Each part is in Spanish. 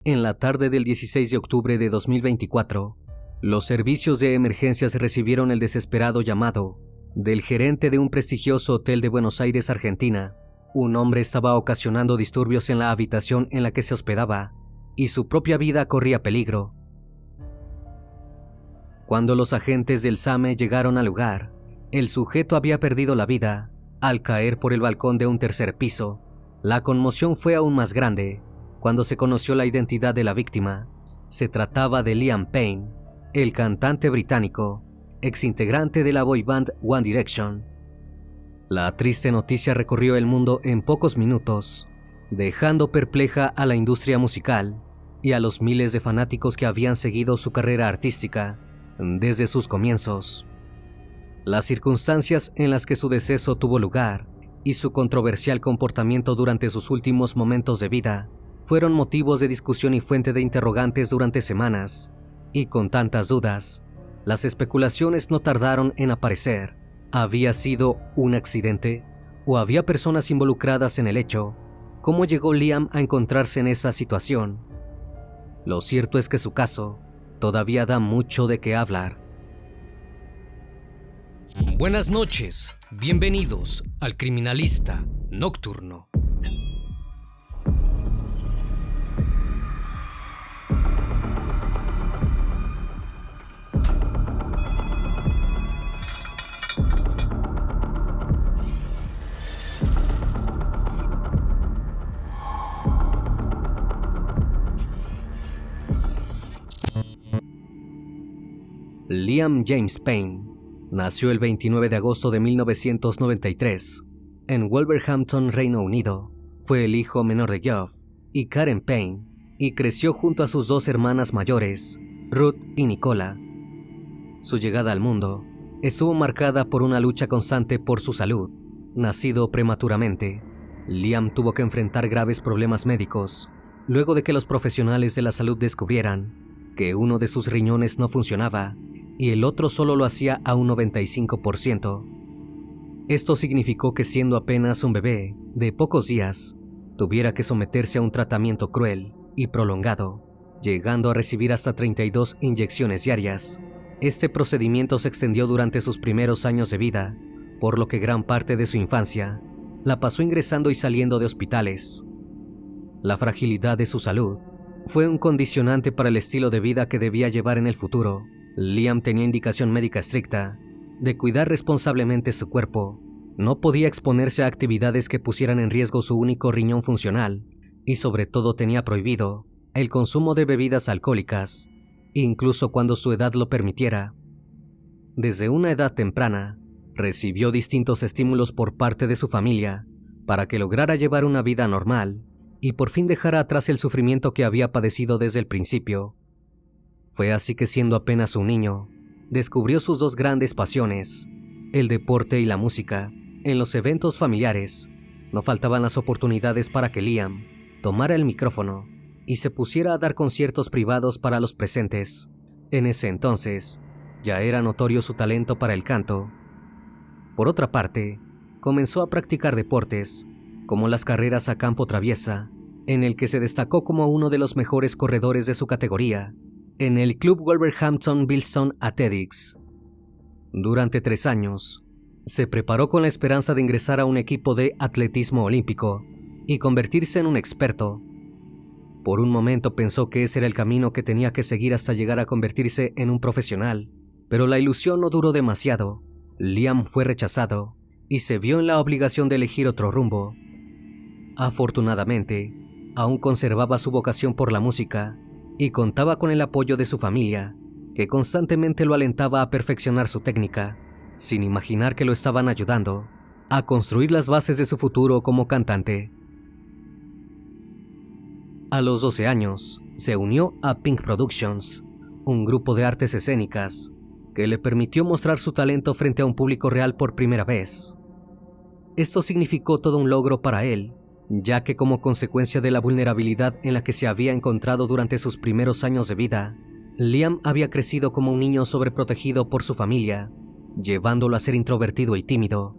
En la tarde del 16 de octubre de 2024, los servicios de emergencias recibieron el desesperado llamado del gerente de un prestigioso hotel de Buenos Aires, Argentina. Un hombre estaba ocasionando disturbios en la habitación en la que se hospedaba y su propia vida corría peligro. Cuando los agentes del SAME llegaron al lugar, el sujeto había perdido la vida al caer por el balcón de un tercer piso. La conmoción fue aún más grande cuando se conoció la identidad de la víctima. Se trataba de Liam Payne, el cantante británico, exintegrante de la boy band One Direction. La triste noticia recorrió el mundo en pocos minutos, dejando perpleja a la industria musical y a los miles de fanáticos que habían seguido su carrera artística desde sus comienzos. Las circunstancias en las que su deceso tuvo lugar y su controversial comportamiento durante sus últimos momentos de vida fueron motivos de discusión y fuente de interrogantes durante semanas, y con tantas dudas, las especulaciones no tardaron en aparecer. ¿Había sido un accidente? ¿O había personas involucradas en el hecho? ¿Cómo llegó Liam a encontrarse en esa situación? Lo cierto es que su caso todavía da mucho de qué hablar. Buenas noches, bienvenidos al Criminalista Nocturno. Liam James Payne nació el 29 de agosto de 1993 en Wolverhampton, Reino Unido. Fue el hijo menor de Geoff y Karen Payne y creció junto a sus dos hermanas mayores, Ruth y Nicola. Su llegada al mundo estuvo marcada por una lucha constante por su salud. Nacido prematuramente, Liam tuvo que enfrentar graves problemas médicos luego de que los profesionales de la salud descubrieran que uno de sus riñones no funcionaba y el otro solo lo hacía a un 95%. Esto significó que, siendo apenas un bebé de pocos días, tuviera que someterse a un tratamiento cruel y prolongado, llegando a recibir hasta 32 inyecciones diarias. Este procedimiento se extendió durante sus primeros años de vida, por lo que gran parte de su infancia la pasó ingresando y saliendo de hospitales. La fragilidad de su salud fue un condicionante para el estilo de vida que debía llevar en el futuro. Liam tenía indicación médica estricta de cuidar responsablemente su cuerpo. No podía exponerse a actividades que pusieran en riesgo su único riñón funcional y sobre todo tenía prohibido el consumo de bebidas alcohólicas, incluso cuando su edad lo permitiera. Desde una edad temprana, recibió distintos estímulos por parte de su familia para que lograra llevar una vida normal y por fin dejara atrás el sufrimiento que había padecido desde el principio. Fue así que, siendo apenas un niño, descubrió sus dos grandes pasiones, el deporte y la música. En los eventos familiares, no faltaban las oportunidades para que Liam tomara el micrófono y se pusiera a dar conciertos privados para los presentes. En ese entonces, ya era notorio su talento para el canto. Por otra parte, comenzó a practicar deportes, como las carreras a campo traviesa, en el que se destacó como uno de los mejores corredores de su categoría, en el Club Wolverhampton Bilston Athletics. Durante 3 años, se preparó con la esperanza de ingresar a un equipo de atletismo olímpico y convertirse en un experto. Por un momento pensó que ese era el camino que tenía que seguir hasta llegar a convertirse en un profesional, pero la ilusión no duró demasiado. Liam fue rechazado y se vio en la obligación de elegir otro rumbo. Afortunadamente, aún conservaba su vocación por la música y contaba con el apoyo de su familia, que constantemente lo alentaba a perfeccionar su técnica, sin imaginar que lo estaban ayudando a construir las bases de su futuro como cantante. A los 12 años, se unió a Pink Productions, un grupo de artes escénicas que le permitió mostrar su talento frente a un público real por primera vez. Esto significó todo un logro para él, ya que como consecuencia de la vulnerabilidad en la que se había encontrado durante sus primeros años de vida, Liam había crecido como un niño sobreprotegido por su familia, llevándolo a ser introvertido y tímido.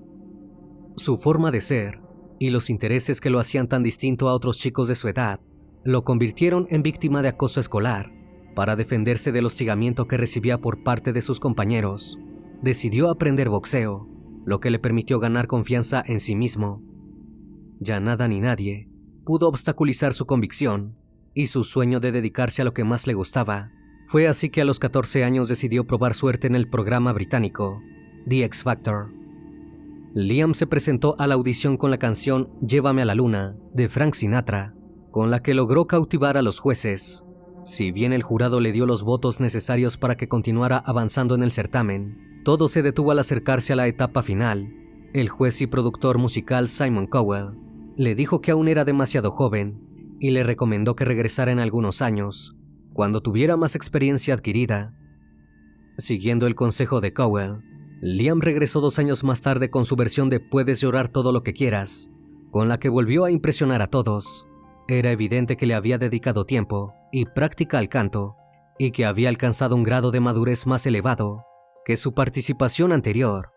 Su forma de ser y los intereses que lo hacían tan distinto a otros chicos de su edad lo convirtieron en víctima de acoso escolar. Para defenderse del hostigamiento que recibía por parte de sus compañeros, decidió aprender boxeo, lo que le permitió ganar confianza en sí mismo. Ya nada ni nadie pudo obstaculizar su convicción y su sueño de dedicarse a lo que más le gustaba. Fue así que a los 14 años decidió probar suerte en el programa británico The X Factor. Liam se presentó a la audición con la canción Llévame a la Luna de Frank Sinatra, con la que logró cautivar a los jueces. Si bien el jurado le dio los votos necesarios para que continuara avanzando en el certamen, todo se detuvo al acercarse a la etapa final. El juez y productor musical Simon Cowell le dijo que aún era demasiado joven y le recomendó que regresara en algunos años, cuando tuviera más experiencia adquirida. Siguiendo el consejo de Cowell, Liam regresó 2 años más tarde con su versión de Puedes llorar todo lo que quieras, con la que volvió a impresionar a todos. Era evidente que le había dedicado tiempo y práctica al canto, y que había alcanzado un grado de madurez más elevado que su participación anterior.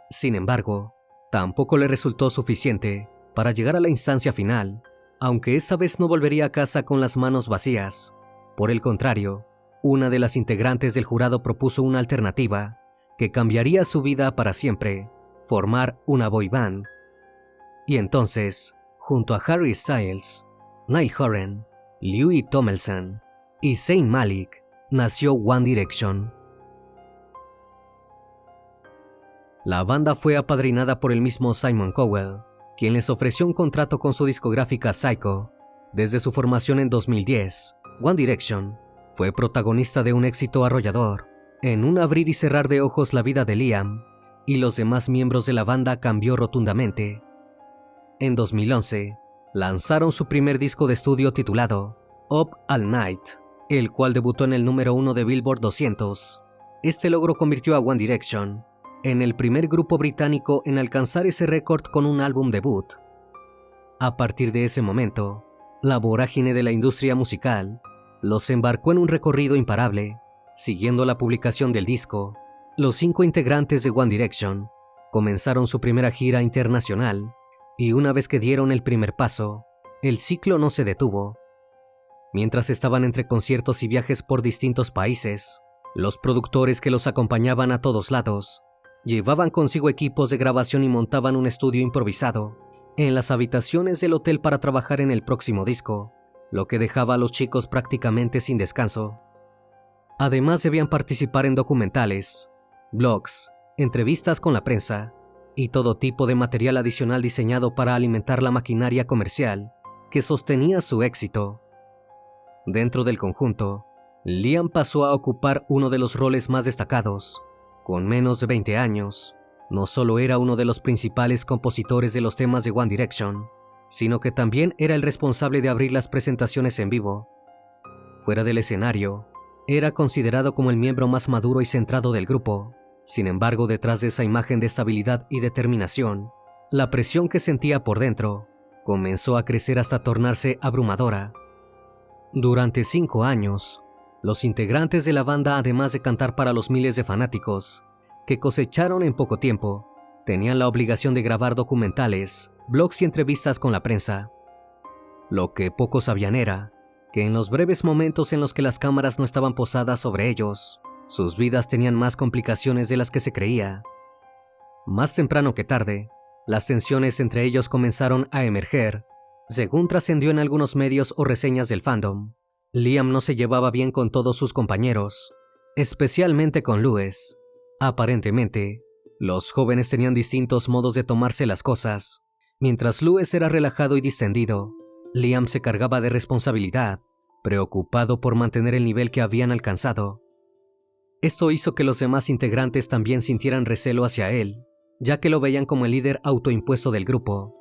Sin embargo, tampoco le resultó suficiente para llegar a la instancia final, aunque esa vez no volvería a casa con las manos vacías. Por el contrario, una de las integrantes del jurado propuso una alternativa que cambiaría su vida para siempre: formar una boy band. Y entonces, junto a Harry Styles, Niall Horan, Louis Tomlinson y Zayn Malik, nació One Direction. La banda fue apadrinada por el mismo Simon Cowell, quien les ofreció un contrato con su discográfica Syco. Desde su formación en 2010, One Direction fue protagonista de un éxito arrollador. En un abrir y cerrar de ojos, la vida de Liam y los demás miembros de la banda cambió rotundamente. En 2011, lanzaron su primer disco de estudio titulado Up All Night, el cual debutó en el número 1 de Billboard 200. Este logro convirtió a One Direction en el primer grupo británico en alcanzar ese récord con un álbum debut. A partir de ese momento, la vorágine de la industria musical los embarcó en un recorrido imparable. Siguiendo la publicación del disco, los 5 integrantes de One Direction comenzaron su primera gira internacional, y una vez que dieron el primer paso, el ciclo no se detuvo. Mientras estaban entre conciertos y viajes por distintos países, los productores que los acompañaban a todos lados llevaban consigo equipos de grabación y montaban un estudio improvisado en las habitaciones del hotel para trabajar en el próximo disco, lo que dejaba a los chicos prácticamente sin descanso. Además, debían participar en documentales, blogs, entrevistas con la prensa y todo tipo de material adicional diseñado para alimentar la maquinaria comercial que sostenía su éxito. Dentro del conjunto, Liam pasó a ocupar uno de los roles más destacados. Con menos de 20 años, no solo era uno de los principales compositores de los temas de One Direction, sino que también era el responsable de abrir las presentaciones en vivo. Fuera del escenario, era considerado como el miembro más maduro y centrado del grupo. Sin embargo, detrás de esa imagen de estabilidad y determinación, la presión que sentía por dentro comenzó a crecer hasta tornarse abrumadora. Durante 5 años, los integrantes de la banda, además de cantar para los miles de fanáticos que cosecharon en poco tiempo, tenían la obligación de grabar documentales, blogs y entrevistas con la prensa. Lo que pocos sabían era que en los breves momentos en los que las cámaras no estaban posadas sobre ellos, sus vidas tenían más complicaciones de las que se creía. Más temprano que tarde, las tensiones entre ellos comenzaron a emerger, según trascendió en algunos medios o reseñas del fandom. Liam no se llevaba bien con todos sus compañeros, especialmente con Louis. Aparentemente, los jóvenes tenían distintos modos de tomarse las cosas. Mientras Louis era relajado y distendido, Liam se cargaba de responsabilidad, preocupado por mantener el nivel que habían alcanzado. Esto hizo que los demás integrantes también sintieran recelo hacia él, ya que lo veían como el líder autoimpuesto del grupo.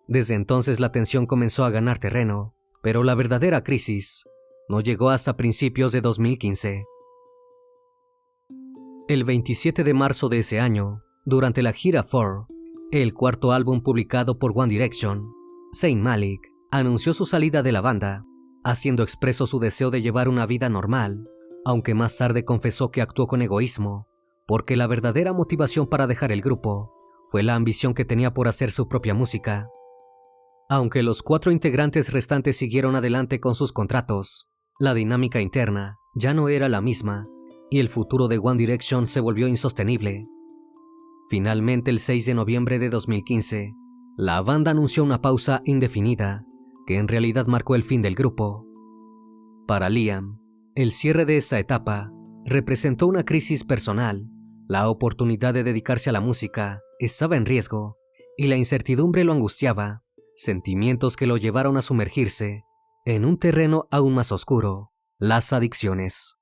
Desde entonces la tensión comenzó a ganar terreno, pero la verdadera crisis no llegó hasta principios de 2015. El 27 de marzo de ese año, durante la gira 4, el cuarto álbum publicado por One Direction, Zayn Malik anunció su salida de la banda, haciendo expreso su deseo de llevar una vida normal, aunque más tarde confesó que actuó con egoísmo, porque la verdadera motivación para dejar el grupo fue la ambición que tenía por hacer su propia música. Aunque los 4 integrantes restantes siguieron adelante con sus contratos, la dinámica interna ya no era la misma y el futuro de One Direction se volvió insostenible. Finalmente, el 6 de noviembre de 2015, la banda anunció una pausa indefinida que en realidad marcó el fin del grupo. Para Liam, el cierre de esa etapa representó una crisis personal. La oportunidad de dedicarse a la música estaba en riesgo y la incertidumbre lo angustiaba, sentimientos que lo llevaron a sumergirse en un terreno aún más oscuro, las adicciones.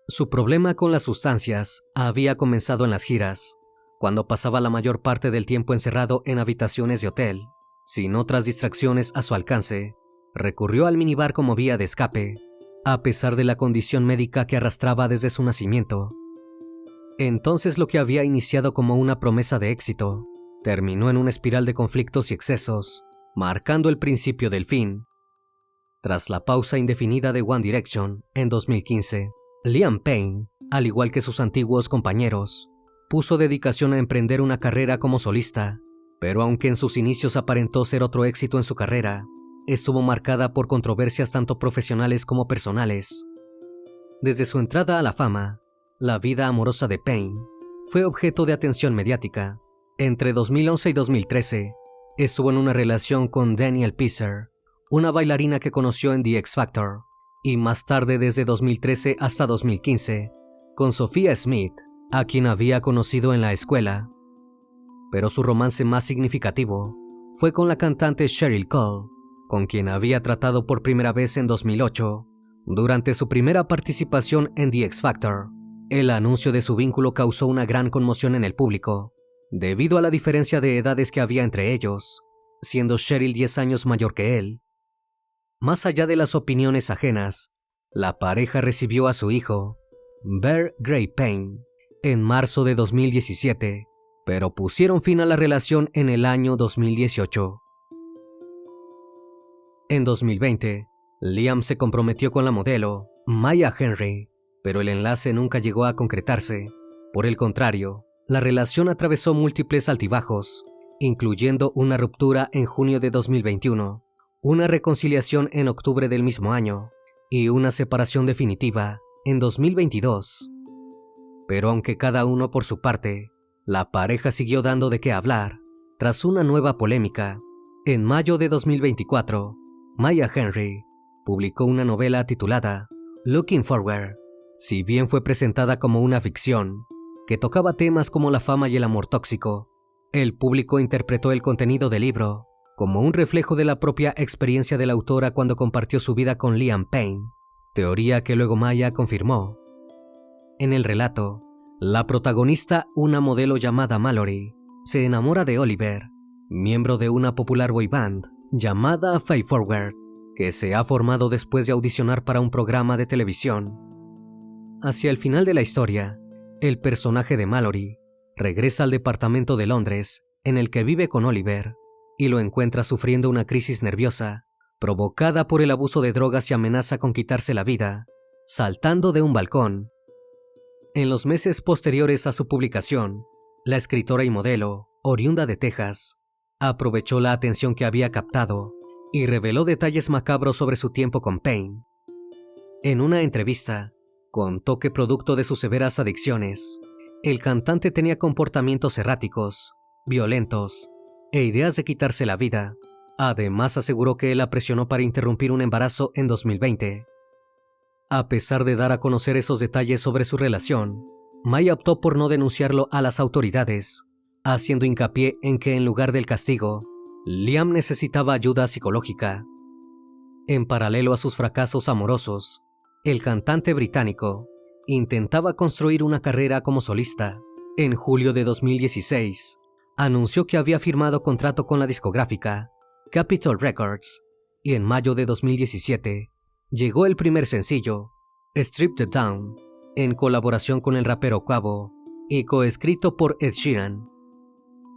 Su problema con las sustancias había comenzado en las giras, cuando pasaba la mayor parte del tiempo encerrado en habitaciones de hotel, sin otras distracciones a su alcance. Recurrió al minibar como vía de escape, a pesar de la condición médica que arrastraba desde su nacimiento. Entonces, lo que había iniciado como una promesa de éxito, terminó en una espiral de conflictos y excesos, marcando el principio del fin. Tras la pausa indefinida de One Direction en 2015, Liam Payne, al igual que sus antiguos compañeros, puso dedicación a emprender una carrera como solista, pero aunque en sus inicios aparentó ser otro éxito en su carrera, estuvo marcada por controversias tanto profesionales como personales. Desde su entrada a la fama, la vida amorosa de Payne fue objeto de atención mediática. Entre 2011 y 2013, estuvo en una relación con Danielle Pisser, una bailarina que conoció en The X Factor, y más tarde, desde 2013 hasta 2015, con Sophia Smith, a quien había conocido en la escuela. Pero su romance más significativo fue con la cantante Cheryl Cole, con quien había tratado por primera vez en 2008, durante su primera participación en The X Factor. El anuncio de su vínculo causó una gran conmoción en el público, debido a la diferencia de edades que había entre ellos, siendo Cheryl 10 años mayor que él. Más allá de las opiniones ajenas, la pareja recibió a su hijo, Bear Gray Payne, en marzo de 2017, pero pusieron fin a la relación en el año 2018. En 2020, Liam se comprometió con la modelo Maya Henry, pero el enlace nunca llegó a concretarse. Por el contrario, la relación atravesó múltiples altibajos, incluyendo una ruptura en junio de 2021, una reconciliación en octubre del mismo año y una separación definitiva en 2022. Pero aunque cada uno por su parte, la pareja siguió dando de qué hablar. Tras una nueva polémica, en mayo de 2024, Maya Henry publicó una novela titulada Looking Forward. Si bien fue presentada como una ficción que tocaba temas como la fama y el amor tóxico, el público interpretó el contenido del libro como un reflejo de la propia experiencia de la autora cuando compartió su vida con Liam Payne, teoría que luego Maya confirmó. En el relato, la protagonista, una modelo llamada Mallory, se enamora de Oliver, miembro de una popular boy band llamada Faith Forward, que se ha formado después de audicionar para un programa de televisión. Hacia el final de la historia, el personaje de Mallory regresa al departamento de Londres en el que vive con Oliver y lo encuentra sufriendo una crisis nerviosa provocada por el abuso de drogas y amenaza con quitarse la vida, saltando de un balcón. En los meses posteriores a su publicación, la escritora y modelo, oriunda de Texas, aprovechó la atención que había captado y reveló detalles macabros sobre su tiempo con Payne. En una entrevista, contó que producto de sus severas adicciones, el cantante tenía comportamientos erráticos, violentos e ideas de quitarse la vida. Además, aseguró que él la presionó para interrumpir un embarazo en 2020. A pesar de dar a conocer esos detalles sobre su relación, Maya optó por no denunciarlo a las autoridades, haciendo hincapié en que en lugar del castigo, Liam necesitaba ayuda psicológica. En paralelo a sus fracasos amorosos, el cantante británico intentaba construir una carrera como solista. En julio de 2016, anunció que había firmado contrato con la discográfica Capitol Records, y en mayo de 2017 llegó el primer sencillo, Stripped Down, en colaboración con el rapero Quavo y coescrito por Ed Sheeran.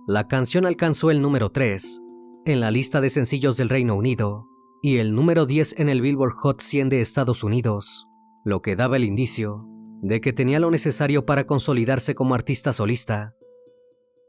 La canción alcanzó el número 3 en la lista de sencillos del Reino Unido y el número 10 en el Billboard Hot 100 de Estados Unidos, lo que daba el indicio de que tenía lo necesario para consolidarse como artista solista.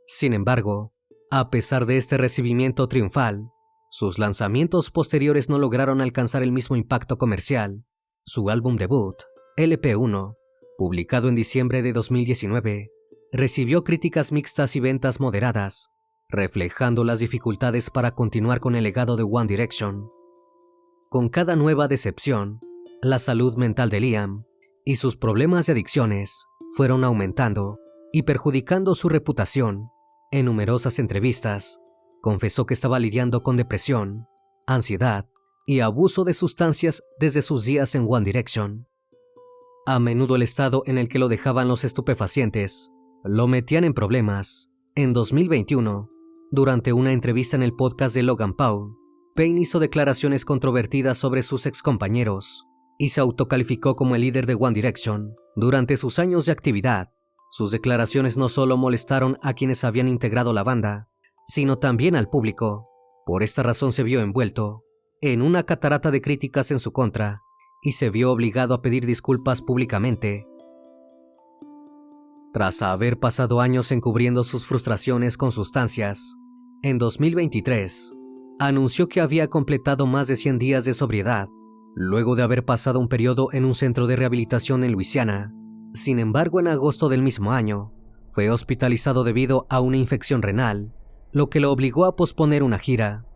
Sin embargo, A pesar de este recibimiento triunfal, sus lanzamientos posteriores no lograron alcanzar el mismo impacto comercial. Su álbum debut, LP1, publicado en diciembre de 2019, recibió críticas mixtas y ventas moderadas, reflejando las dificultades para continuar con el legado de One Direction. Con cada nueva decepción, la salud mental de Liam y sus problemas de adicciones fueron aumentando y perjudicando su reputación. En numerosas entrevistas, confesó que estaba lidiando con depresión, ansiedad y abuso de sustancias desde sus días en One Direction. A menudo el estado en el que lo dejaban los estupefacientes lo metían en problemas. En 2021, durante una entrevista en el podcast de Logan Paul, Payne hizo declaraciones controvertidas sobre sus excompañeros y se autocalificó como el líder de One Direction. Durante sus años de actividad, sus declaraciones no solo molestaron a quienes habían integrado la banda, sino también al público. Por esta razón se vio envuelto en una catarata de críticas en su contra y se vio obligado a pedir disculpas públicamente. Tras haber pasado años encubriendo sus frustraciones con sustancias, en 2023 anunció que había completado más de 100 días de sobriedad, luego de haber pasado un periodo en un centro de rehabilitación en Luisiana. Sin embargo, en agosto del mismo año, fue hospitalizado debido a una infección renal, lo que lo obligó a posponer una gira.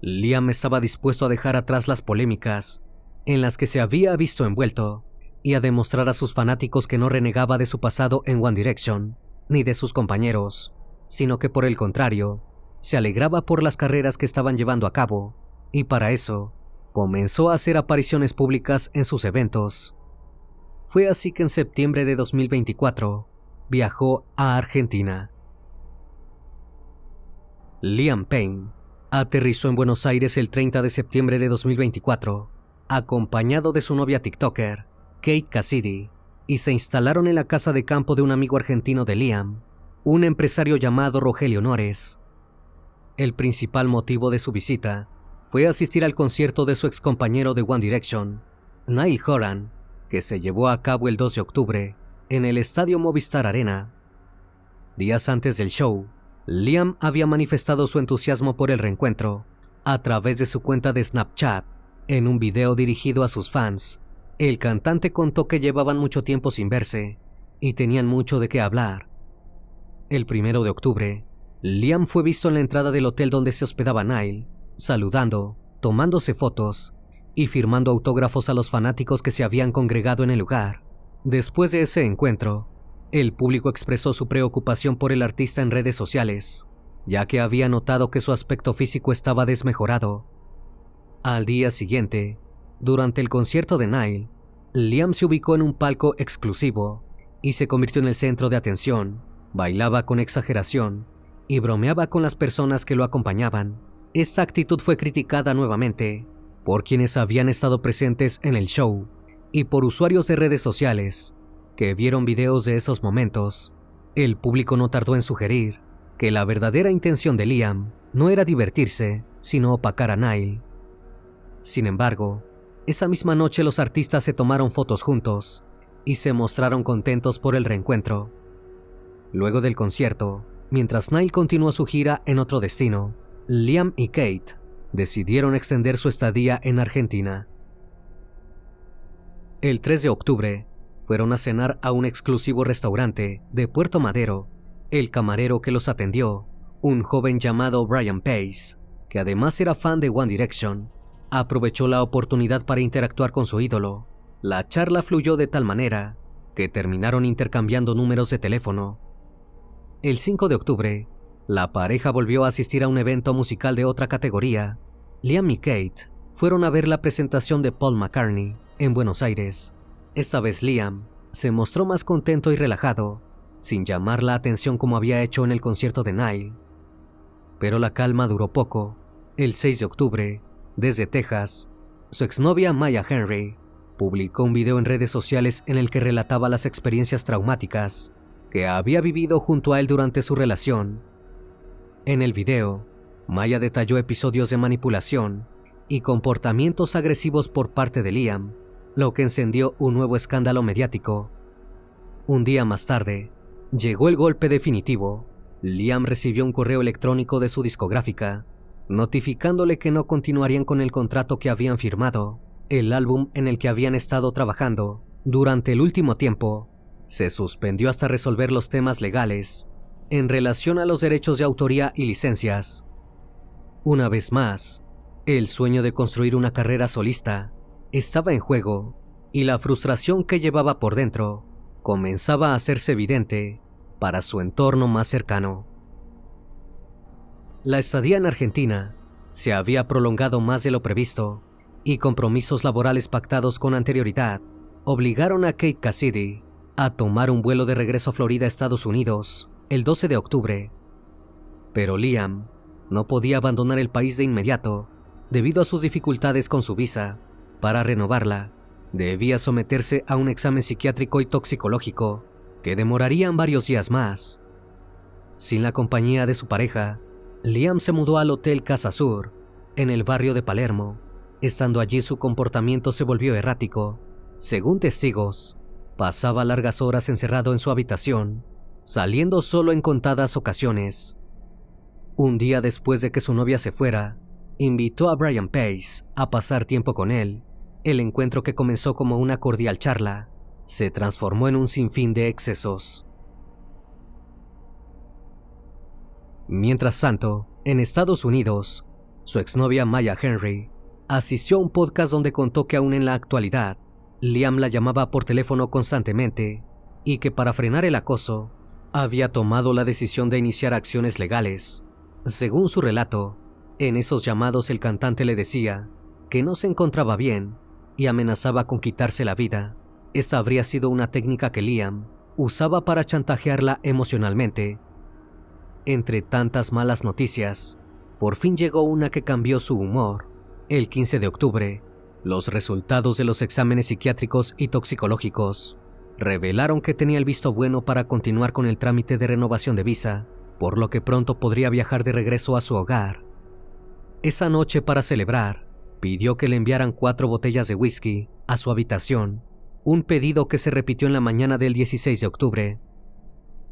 Liam estaba dispuesto a dejar atrás las polémicas en las que se había visto envuelto y a demostrar a sus fanáticos que no renegaba de su pasado en One Direction, ni de sus compañeros, sino que por el contrario, se alegraba por las carreras que estaban llevando a cabo, y para eso, comenzó a hacer apariciones públicas en sus eventos. Fue así que en septiembre de 2024 viajó a Argentina. Liam Payne aterrizó en Buenos Aires el 30 de septiembre de 2024, acompañado de su novia TikToker, Kate Cassidy, y se instalaron en la casa de campo de un amigo argentino de Liam, un empresario llamado Rogelio Nores. El principal motivo de su visita fue asistir al concierto de su excompañero de One Direction, Niall Horan, que se llevó a cabo el 2 de octubre en el estadio Movistar Arena. Días antes del show, Liam había manifestado su entusiasmo por el reencuentro a través de su cuenta de Snapchat. En un video dirigido a sus fans, el cantante contó que llevaban mucho tiempo sin verse y tenían mucho de qué hablar. El 1 de octubre, Liam fue visto en la entrada del hotel donde se hospedaba Niall, saludando, tomándose fotos y firmando autógrafos a los fanáticos que se habían congregado en el lugar. Después de ese encuentro, el público expresó su preocupación por el artista en redes sociales, ya que había notado que su aspecto físico estaba desmejorado. Al día siguiente, durante el concierto de Niall, Liam se ubicó en un palco exclusivo y se convirtió en el centro de atención. Bailaba con exageración y bromeaba con las personas que lo acompañaban. Esta actitud fue criticada nuevamente por quienes habían estado presentes en el show y por usuarios de redes sociales que vieron videos de esos momentos. El público no tardó en sugerir que la verdadera intención de Liam no era divertirse, sino opacar a Niall. Sin embargo, esa misma noche los artistas se tomaron fotos juntos y se mostraron contentos por el reencuentro. Luego del concierto, mientras Niall continuó su gira en otro destino, Liam y Kate decidieron extender su estadía en Argentina. El 3 de octubre, fueron a cenar a un exclusivo restaurante de Puerto Madero. El camarero que los atendió, un joven llamado Brian Pace, que además era fan de One Direction, aprovechó la oportunidad para interactuar con su ídolo. La charla fluyó de tal manera que terminaron intercambiando números de teléfono. El 5 de octubre, la pareja volvió a asistir a un evento musical de otra categoría. Liam y Kate fueron a ver la presentación de Paul McCartney en Buenos Aires. Esta vez Liam se mostró más contento y relajado, sin llamar la atención como había hecho en el concierto de Niall. Pero la calma duró poco. El 6 de octubre, desde Texas, su exnovia Maya Henry publicó un video en redes sociales en el que relataba las experiencias traumáticas que había vivido junto a él durante su relación. En el video, Maya detalló episodios de manipulación y comportamientos agresivos por parte de Liam, lo que encendió un nuevo escándalo mediático. Un día más tarde, llegó el golpe definitivo. Liam recibió un correo electrónico de su discográfica, notificándole que no continuarían con el contrato que habían firmado. El álbum en el que habían estado trabajando durante el último tiempo se suspendió hasta resolver los temas legales en relación a los derechos de autoría y licencias. Una vez más, el sueño de construir una carrera solista estaba en juego y la frustración que llevaba por dentro comenzaba a hacerse evidente para su entorno más cercano. La estadía en Argentina se había prolongado más de lo previsto y compromisos laborales pactados con anterioridad obligaron a Kate Cassidy a tomar un vuelo de regreso a Florida, Estados Unidos, el 12 de octubre. Pero Liam no podía abandonar el país de inmediato debido a sus dificultades con su visa. Para renovarla, debía someterse a un examen psiquiátrico y toxicológico que demorarían varios días más. Sin la compañía de su pareja, Liam se mudó al Hotel Casa Sur, en el barrio de Palermo. Estando allí, su comportamiento se volvió errático. Según testigos, pasaba largas horas encerrado en su habitación, saliendo solo en contadas ocasiones. Un día después de que su novia se fuera, invitó a Brian Pace a pasar tiempo con él. El encuentro, que comenzó como una cordial charla, se transformó en un sinfín de excesos. Mientras tanto, en Estados Unidos, su exnovia Maya Henry asistió a un podcast donde contó que aún en la actualidad, Liam la llamaba por teléfono constantemente y que para frenar el acoso, había tomado la decisión de iniciar acciones legales. Según su relato, en esos llamados el cantante le decía que no se encontraba bien y amenazaba con quitarse la vida. Esa habría sido una técnica que Liam usaba para chantajearla emocionalmente. Entre tantas malas noticias, por fin llegó una que cambió su humor. El 15 de octubre, los resultados de los exámenes psiquiátricos y toxicológicos revelaron que tenía el visto bueno para continuar con el trámite de renovación de visa, por lo que pronto podría viajar de regreso a su hogar. Esa noche, para celebrar, pidió que le enviaran 4 botellas de whisky a su habitación, un pedido que se repitió en la mañana del 16 de octubre.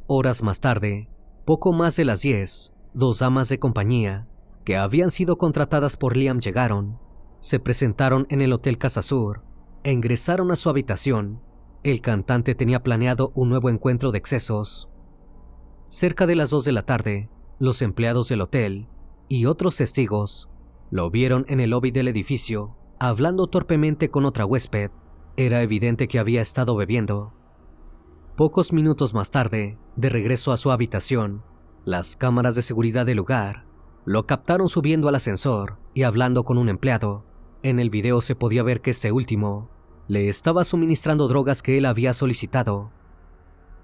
Horas más tarde, poco más de las 10, 2 damas de compañía que habían sido contratadas por Liam llegaron, se presentaron en el Hotel Casa Sur e ingresaron a su habitación. El cantante tenía planeado un nuevo encuentro de excesos. Cerca de las 2 de la tarde, los empleados del hotel y otros testigos lo vieron en el lobby del edificio, hablando torpemente con otra huésped. Era evidente que había estado bebiendo. Pocos minutos más tarde, de regreso a su habitación, las cámaras de seguridad del lugar lo captaron subiendo al ascensor y hablando con un empleado. En el video se podía ver que este último le estaba suministrando drogas que él había solicitado.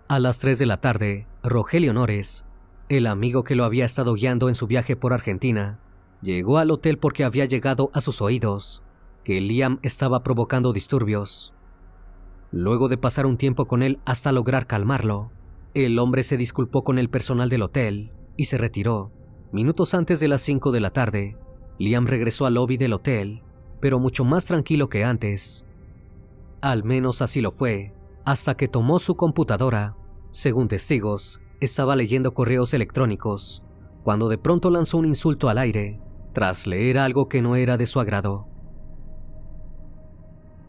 A las 3 de la tarde, Rogelio Nores, el amigo que lo había estado guiando en su viaje por Argentina, llegó al hotel porque había llegado a sus oídos que Liam estaba provocando disturbios. Luego de pasar un tiempo con él hasta lograr calmarlo, el hombre se disculpó con el personal del hotel y se retiró. Minutos antes de las 5 de la tarde, Liam regresó al lobby del hotel, pero mucho más tranquilo que antes. Al menos así lo fue, hasta que tomó su computadora. Según testigos, estaba leyendo correos electrónicos, cuando de pronto lanzó un insulto al aire, tras leer algo que no era de su agrado.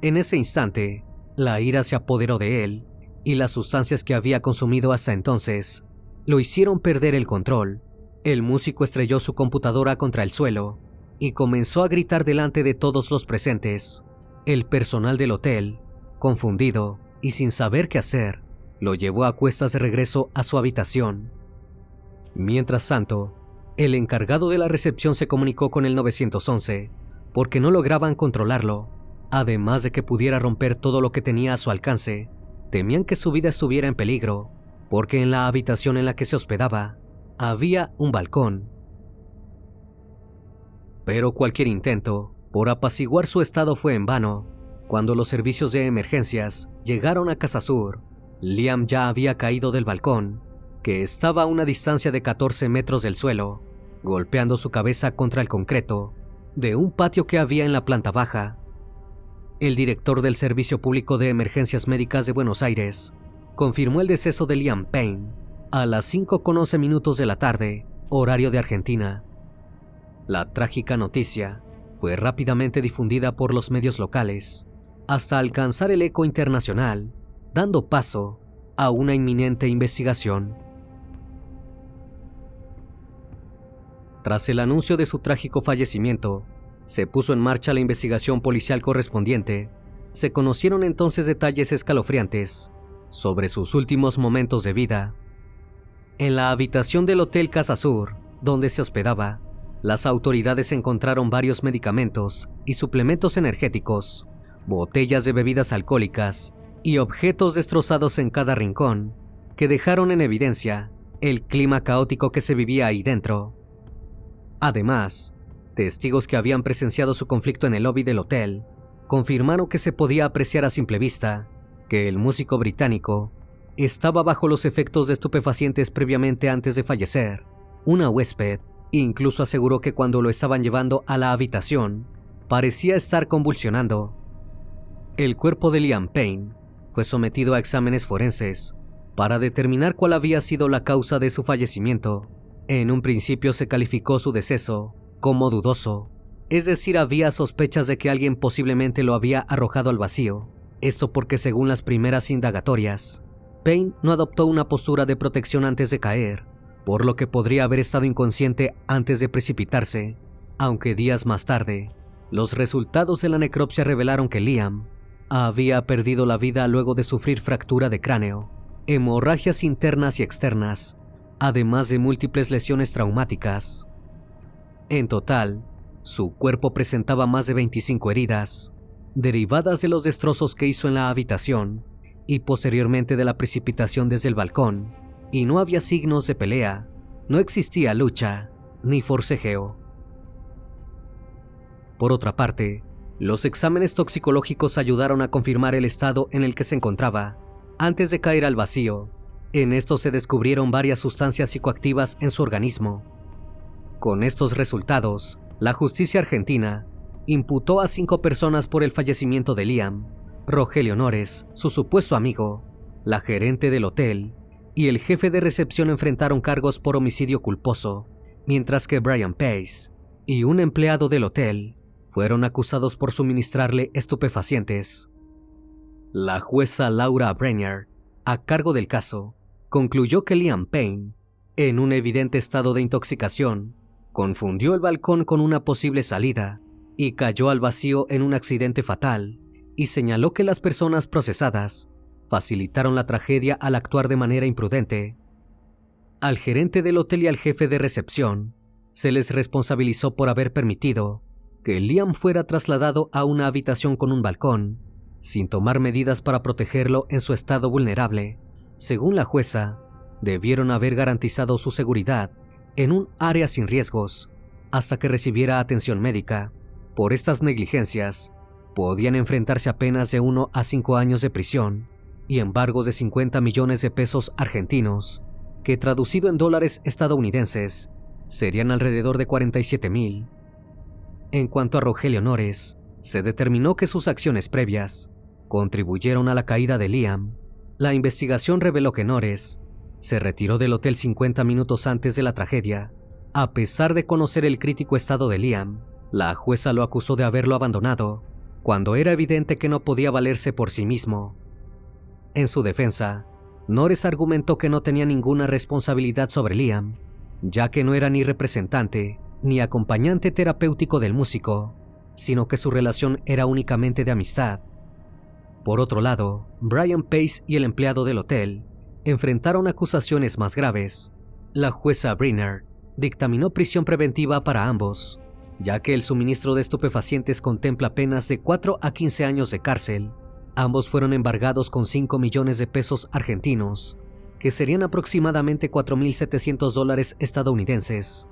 En ese instante, la ira se apoderó de él, y las sustancias que había consumido hasta entonces lo hicieron perder el control. El músico estrelló su computadora contra el suelo y comenzó a gritar delante de todos los presentes. El personal del hotel, confundido y sin saber qué hacer, lo llevó a cuestas de regreso a su habitación. Mientras tanto, el encargado de la recepción se comunicó con el 911 porque no lograban controlarlo. Además de que pudiera romper todo lo que tenía a su alcance, temían que su vida estuviera en peligro, porque en la habitación en la que se hospedaba había un balcón. Pero cualquier intento por apaciguar su estado fue en vano. Cuando los servicios de emergencias llegaron a Casa Sur, Liam ya había caído del balcón, que estaba a una distancia de 14 metros del suelo, golpeando su cabeza contra el concreto de un patio que había en la planta baja. El director del Servicio Público de Emergencias Médicas de Buenos Aires confirmó el deceso de Liam Payne a las 5:11 de la tarde, horario de Argentina. La trágica noticia fue rápidamente difundida por los medios locales, hasta alcanzar el eco internacional, dando paso a una inminente investigación. Tras el anuncio de su trágico fallecimiento, se puso en marcha la investigación policial correspondiente. Se conocieron entonces detalles escalofriantes sobre sus últimos momentos de vida. En la habitación del Hotel Casa Sur, donde se hospedaba, las autoridades encontraron varios medicamentos y suplementos energéticos, botellas de bebidas alcohólicas y objetos destrozados en cada rincón, que dejaron en evidencia el clima caótico que se vivía ahí dentro. Además, testigos que habían presenciado su conflicto en el lobby del hotel confirmaron que se podía apreciar a simple vista que el músico británico estaba bajo los efectos de estupefacientes previamente antes de fallecer. Una huésped incluso aseguró que cuando lo estaban llevando a la habitación, parecía estar convulsionando. El cuerpo de Liam Payne fue sometido a exámenes forenses para determinar cuál había sido la causa de su fallecimiento. En un principio se calificó su deceso como dudoso, es decir, había sospechas de que alguien posiblemente lo había arrojado al vacío. Esto porque, según las primeras indagatorias, Payne no adoptó una postura de protección antes de caer, por lo que podría haber estado inconsciente antes de precipitarse, aunque días más tarde, los resultados de la necropsia revelaron que Liam había perdido la vida luego de sufrir fractura de cráneo, hemorragias internas y externas, además de múltiples lesiones traumáticas. En total, su cuerpo presentaba más de 25 heridas, derivadas de los destrozos que hizo en la habitación y posteriormente de la precipitación desde el balcón, y no había signos de pelea, no existía lucha ni forcejeo. Por otra parte, los exámenes toxicológicos ayudaron a confirmar el estado en el que se encontraba antes de caer al vacío. En estos se descubrieron varias sustancias psicoactivas en su organismo. Con estos resultados, la justicia argentina imputó a 5 personas por el fallecimiento de Liam. Rogelio Nores, su supuesto amigo, la gerente del hotel y el jefe de recepción enfrentaron cargos por homicidio culposo, mientras que Brian Pace y un empleado del hotel fueron acusados por suministrarle estupefacientes. La jueza Laura Brainerd, a cargo del caso, concluyó que Liam Payne, en un evidente estado de intoxicación, confundió el balcón con una posible salida y cayó al vacío en un accidente fatal, y señaló que las personas procesadas facilitaron la tragedia al actuar de manera imprudente. Al gerente del hotel y al jefe de recepción se les responsabilizó por haber permitido que Liam fuera trasladado a una habitación con un balcón, sin tomar medidas para protegerlo en su estado vulnerable. Según la jueza, debieron haber garantizado su seguridad en un área sin riesgos hasta que recibiera atención médica. Por estas negligencias, podían enfrentarse a penas de 1 a 5 años de prisión y embargos de 50 millones de pesos argentinos, que traducido en dólares estadounidenses serían alrededor de 47,000. En cuanto a Rogelio Nores, se determinó que sus acciones previas contribuyeron a la caída de Liam. La investigación reveló que Nores se retiró del hotel 50 minutos antes de la tragedia. A pesar de conocer el crítico estado de Liam, la jueza lo acusó de haberlo abandonado cuando era evidente que no podía valerse por sí mismo. En su defensa, Nores argumentó que no tenía ninguna responsabilidad sobre Liam, ya que no era ni representante ni acompañante terapéutico del músico, sino que su relación era únicamente de amistad. Por otro lado, Brian Pace y el empleado del hotel enfrentaron acusaciones más graves. La jueza Brainerd dictaminó prisión preventiva para ambos, ya que el suministro de estupefacientes contempla penas de 4 a 15 años de cárcel. Ambos fueron embargados con 5 millones de pesos argentinos, que serían aproximadamente 4.700 dólares estadounidenses.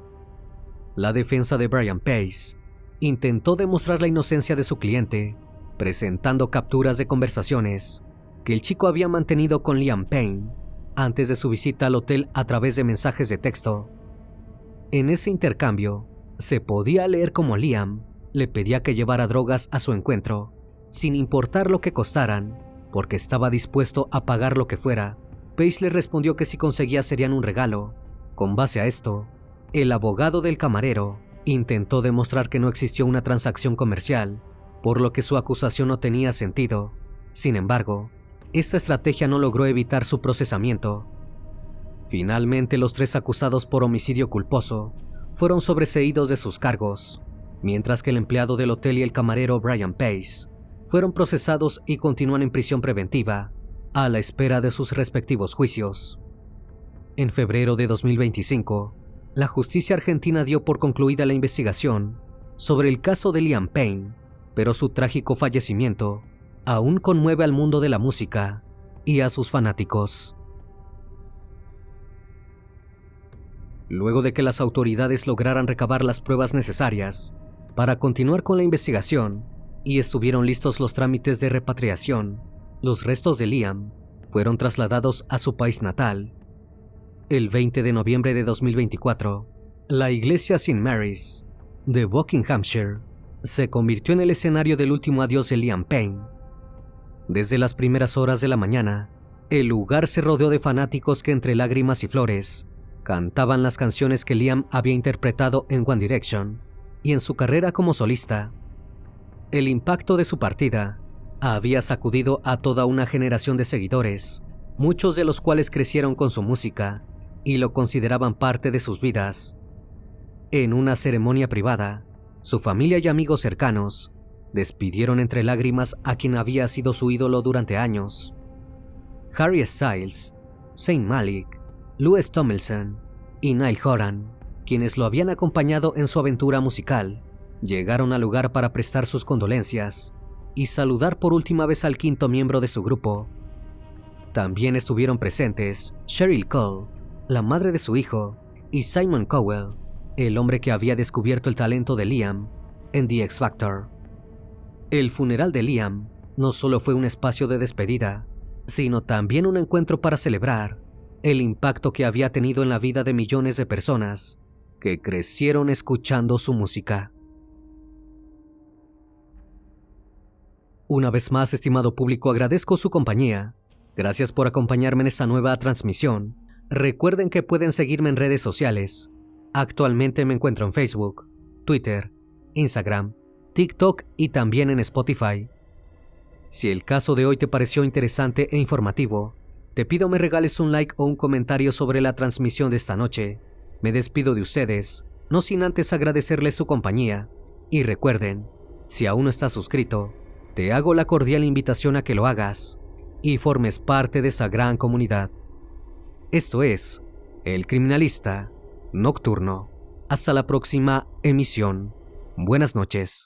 La defensa de Brian Pace intentó demostrar la inocencia de su cliente, presentando capturas de conversaciones que el chico había mantenido con Liam Payne antes de su visita al hotel a través de mensajes de texto. En ese intercambio, se podía leer cómo Liam le pedía que llevara drogas a su encuentro, sin importar lo que costaran, porque estaba dispuesto a pagar lo que fuera. Pace le respondió que si conseguía serían un regalo. Con base a esto, el abogado del camarero intentó demostrar que no existió una transacción comercial, por lo que su acusación no tenía sentido. Sin embargo, esta estrategia no logró evitar su procesamiento. Finalmente, los 3 acusados por homicidio culposo fueron sobreseídos de sus cargos, mientras que el empleado del hotel y el camarero Brian Pace fueron procesados y continúan en prisión preventiva, a la espera de sus respectivos juicios. En febrero de 2025, la justicia argentina dio por concluida la investigación sobre el caso de Liam Payne, pero su trágico fallecimiento aún conmueve al mundo de la música y a sus fanáticos. Luego de que las autoridades lograran recabar las pruebas necesarias para continuar con la investigación y estuvieron listos los trámites de repatriación, los restos de Liam fueron trasladados a su país natal. El 20 de noviembre de 2024, la iglesia St. Mary's de Buckinghamshire se convirtió en el escenario del último adiós de Liam Payne. Desde las primeras horas de la mañana, el lugar se rodeó de fanáticos que entre lágrimas y flores cantaban las canciones que Liam había interpretado en One Direction y en su carrera como solista. El impacto de su partida había sacudido a toda una generación de seguidores, muchos de los cuales crecieron con su música y lo consideraban parte de sus vidas. En una ceremonia privada, su familia y amigos cercanos despidieron entre lágrimas a quien había sido su ídolo durante años. Harry Styles, Zayn Malik, Louis Tomlinson y Niall Horan, quienes lo habían acompañado en su aventura musical, llegaron al lugar para prestar sus condolencias y saludar por última vez al 5º miembro de su grupo. También estuvieron presentes Cheryl Cole, la madre de su hijo, y Simon Cowell, el hombre que había descubierto el talento de Liam en The X Factor. El funeral de Liam no solo fue un espacio de despedida, sino también un encuentro para celebrar el impacto que había tenido en la vida de millones de personas que crecieron escuchando su música. Una vez más, estimado público, agradezco su compañía. Gracias por acompañarme en esta nueva transmisión. Recuerden que pueden seguirme en redes sociales. Actualmente me encuentro en Facebook, Twitter, Instagram, TikTok y también en Spotify. Si el caso de hoy te pareció interesante e informativo, te pido me regales un like o un comentario sobre la transmisión de esta noche. Me despido de ustedes, no sin antes agradecerles su compañía. Y recuerden, si aún no estás suscrito, te hago la cordial invitación a que lo hagas y formes parte de esa gran comunidad. Esto es El Criminalista Nocturno. Hasta la próxima emisión. Buenas noches.